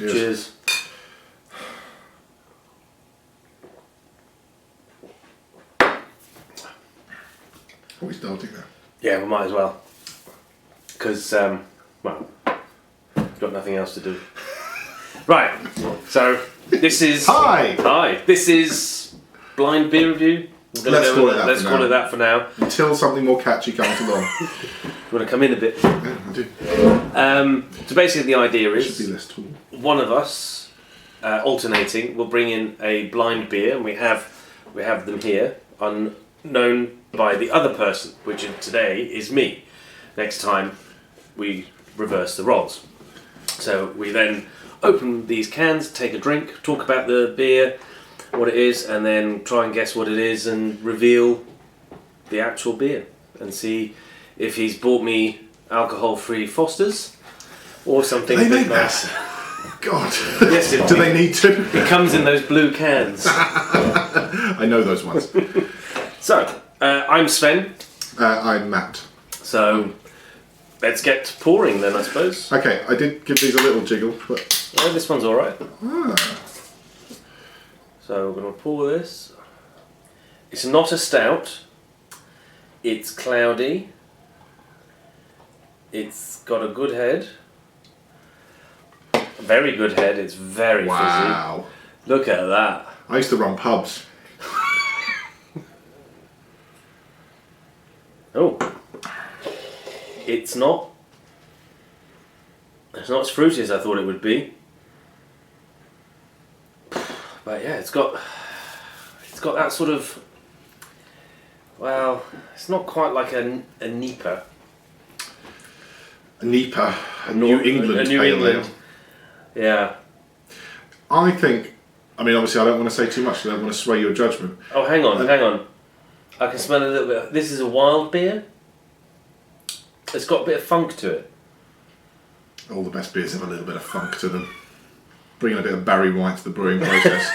Cheers. Cheers. Are we starting now? Yeah, we might as well. Because, well, we've got nothing else to do. Right, so this is... Hi! Hi, this is Blind Beer Review. Let's call it that Let's for call now. it that for now. Until something more catchy comes along. You want to come in a bit? Yeah, I do. So basically the idea It should be is less tall. one of us, alternating, will bring in a blind beer, and we have them here, unknown by the other person, which today is me. Next time we reverse the roles. So we then open these cans, take a drink, talk about the beer, what it is, and then try and guess what it is and reveal the actual beer and see if he's bought me alcohol-free Fosters or something They a bit make that? nicer. God. Yes, Do they need to? It comes in those blue cans. I know those ones. So, I'm Sven. I'm Matt. So, let's get pouring then, I suppose. Okay, I did give these a little jiggle, but... Yeah, this one's alright. Ah. So, we're going to pour this. It's not a stout. It's cloudy. It's got a good head. A very good head. It's very Wow. fizzy. Look at that. I used to run pubs. Oh. It's not as fruity as I thought it would be. But yeah, it's got that sort of, well, it's not quite like a Nipa. A Nipa, a New England New pale England. ale. Yeah. I think, I mean, obviously I don't want to say too much, so I don't want to sway your judgment. Oh, hang on. I can smell a little bit. This is a wild beer. It's got a bit of funk to it. All the best beers have a little bit of funk to them. Bringing a bit of Barry White to the brewing process.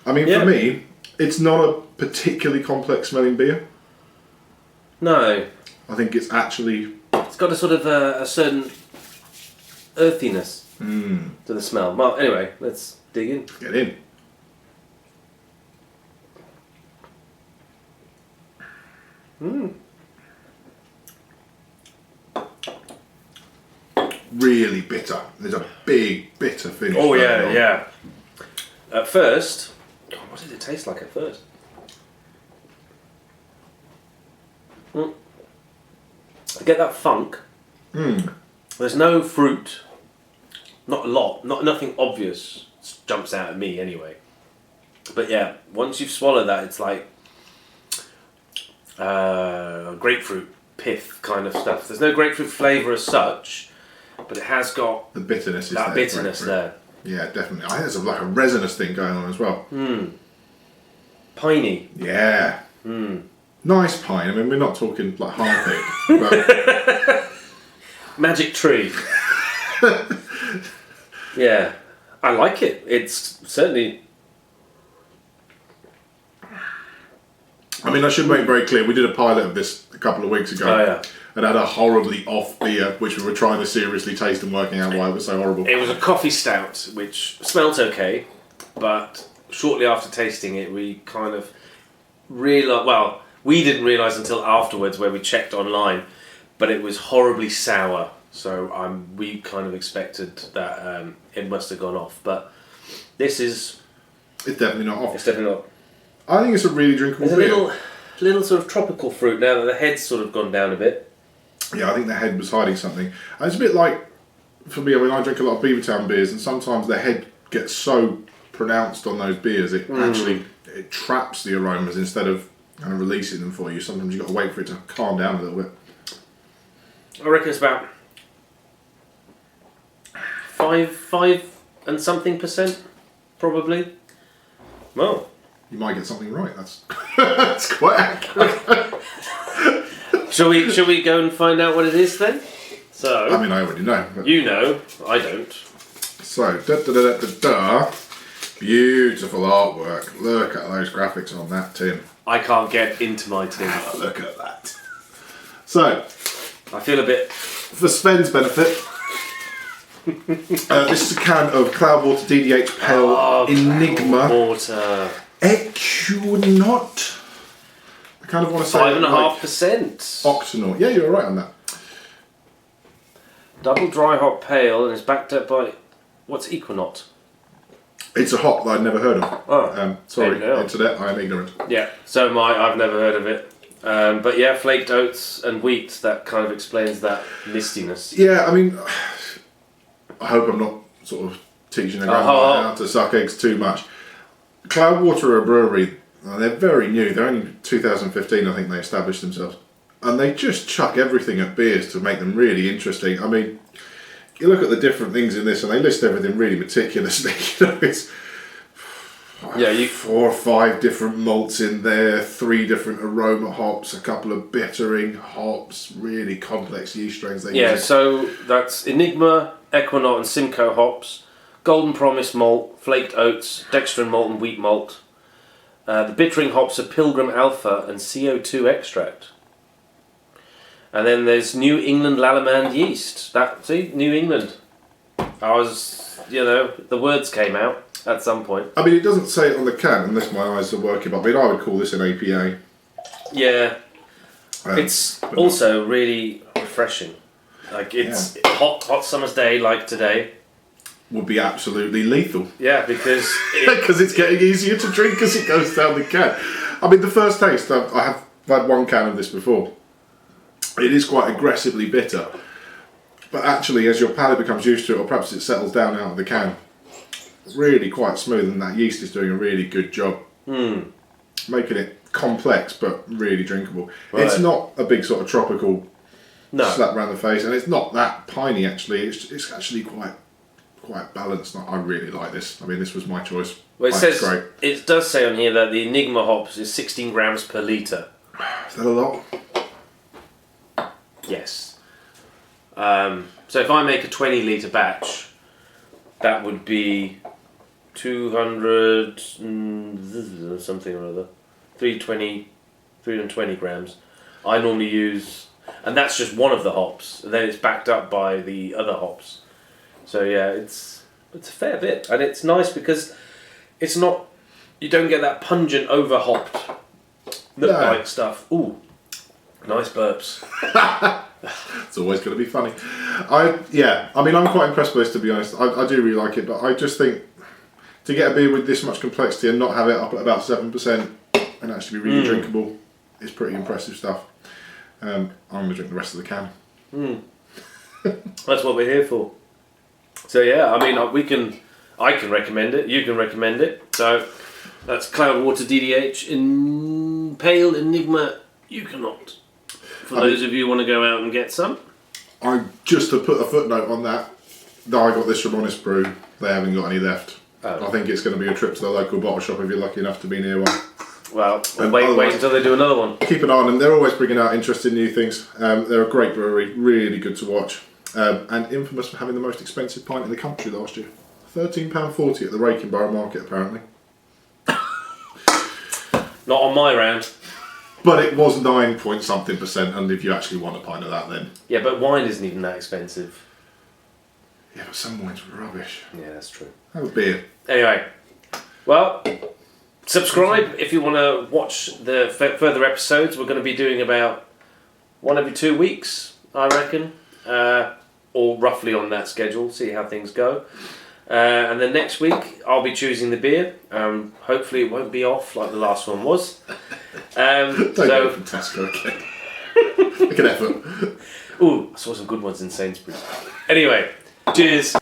I mean, Yeah. for me, it's not a particularly complex smelling beer. No. I think it's actually... It's got a sort of a certain earthiness to the smell. Well, anyway, let's dig in. Get in. Really bitter. There's a big bitter finish. Oh going yeah, on. yeah. At first, God, what did it taste like at first? I get that funk. There's no fruit. Not a lot. Nothing obvious jumps out at me anyway. But yeah, once you've swallowed that, it's like grapefruit pith kind of stuff. There's no grapefruit flavour as such, but it has got The bitterness is that there. bitterness grapefruit. there. Yeah, definitely. I think there's like a resinous thing going on as well. Piney. Yeah. Nice pine. I mean, we're not talking like Harpic, but Magic tree. Yeah, I like it. It's certainly... I mean, I should make very clear, we did a pilot of this a couple of weeks ago. Oh, yeah. And had a horribly off beer, which we were trying to seriously taste and working out why it was so horrible. It was a coffee stout, which smelt okay, but shortly after tasting it, we kind of realised... Well, we didn't realise until afterwards where we checked online, but it was horribly sour. So we kind of expected that it must have gone off. But this is... It's definitely not off. It's definitely not... I think it's a really drinkable There's a beer. little sort of tropical fruit now that the head's sort of gone down a bit. Yeah, I think the head was hiding something. And it's a bit like, for me, when I drink a lot of Beavertown beers, and sometimes the head gets so pronounced on those beers, it actually it traps the aromas instead of kind of releasing them for you. Sometimes you've got to wait for it to calm down a little bit. I reckon it's about 5 and something %, probably. Well, You might get something right. That's that's quite accurate. shall we go and find out what it is then? So, I mean, I already know. But you know, I don't. So, da-da-da-da-da-da. Beautiful artwork. Look at those graphics on that tin. I can't get into my tin. Look at that. So, I feel a bit... for Sven's benefit, This is a can of Cloudwater DDH Pale Enigma. Water. Eukanot. I kind of want to say 5.5%. Octanol. Yeah, you're right on that. Double dry hop pale and is backed up by what's Eukanot? It's a hop that I'd never heard of. Oh, sorry, internet, I am ignorant. Yeah, so am I. I've never heard of it. But yeah, flaked oats and wheat, that kind of explains that mistiness. Yeah, I mean, I hope I'm not sort of teaching the grandma how to suck eggs too much. Cloudwater are a brewery. They're very new. They're only 2015, I think they established themselves. And they just chuck everything at beers to make them really interesting. I mean, you look at the different things in this and they list everything really meticulously. It's 4 or 5 different malts in there, 3 different aroma hops, a couple of bittering hops, really complex yeast strains they use. So that's Enigma, Eukanot and Simcoe hops, Golden Promise malt, flaked oats, dextrin malt and wheat malt. The bittering hops are Pilgrim Alpha and CO2 extract. And then there's New England Lallemand yeast. New England. I was, the words came out at some point. I mean, it doesn't say it on the can, unless my eyes are working, but I mean, I would call this an APA. Yeah. It's also really refreshing. Like, it's hot summer's day like today. Would be absolutely lethal. Yeah, because... Because it's getting easier to drink as it goes down the can. I mean, the first taste, I have had one can of this before. It is quite aggressively bitter. But actually, as your palate becomes used to it, or perhaps it settles down out of the can, really quite smooth, and that yeast is doing a really good job. Making it complex, but really drinkable. Right. It's not a big sort of tropical slap around the face, and it's not that piney, actually. It's actually quite balanced. I really like this. I mean, this was my choice. Well, it does say on here that the Enigma hops is 16 grams per litre. Is that a lot? Yes. So if I make a 20 litre batch, that would be 200 something or other. 320 grams. I normally use, and that's just one of the hops, and then it's backed up by the other hops. So yeah, it's a fair bit, and it's nice because it's not, you don't get that pungent over hopped nut-like stuff. Ooh, nice burps. It's always going to be funny. I mean, I'm quite impressed with this, to be honest. I do really like it, but I just think to get a beer with this much complexity and not have it up at about 7% and actually be really drinkable is pretty impressive stuff. I'm going to drink the rest of the can. That's what we're here for. So yeah, I mean, I can recommend it, you can recommend it. So that's Cloudwater DDH in Pale Enigma Eukanot. For those of you who want to go out and get some. Just to put a footnote on that, I got this from Honest Brew. They haven't got any left. I think it's going to be a trip to the local bottle shop if you're lucky enough to be near one. Well, wait until they do another one. Keep an eye on them. They're always bringing out interesting new things. They're a great brewery, really good to watch. And infamous for having the most expensive pint in the country last year. £13.40 at the Raking Borough Market, apparently. Not on my round. But it was 9-point-something%, and if you actually want a pint of that, then... Yeah, but wine isn't even that expensive. Yeah, but some wines were rubbish. Yeah, that's true. Have a beer. Anyway, well, subscribe if you want to watch the further episodes. We're going to be doing about one every 2 weeks, I reckon. Or roughly on that schedule, see how things go. And then next week, I'll be choosing the beer. Hopefully it won't be off like the last one was. Don't go from Tesco again. Make an effort. Ooh, I saw some good ones in Sainsbury's. Anyway, cheers.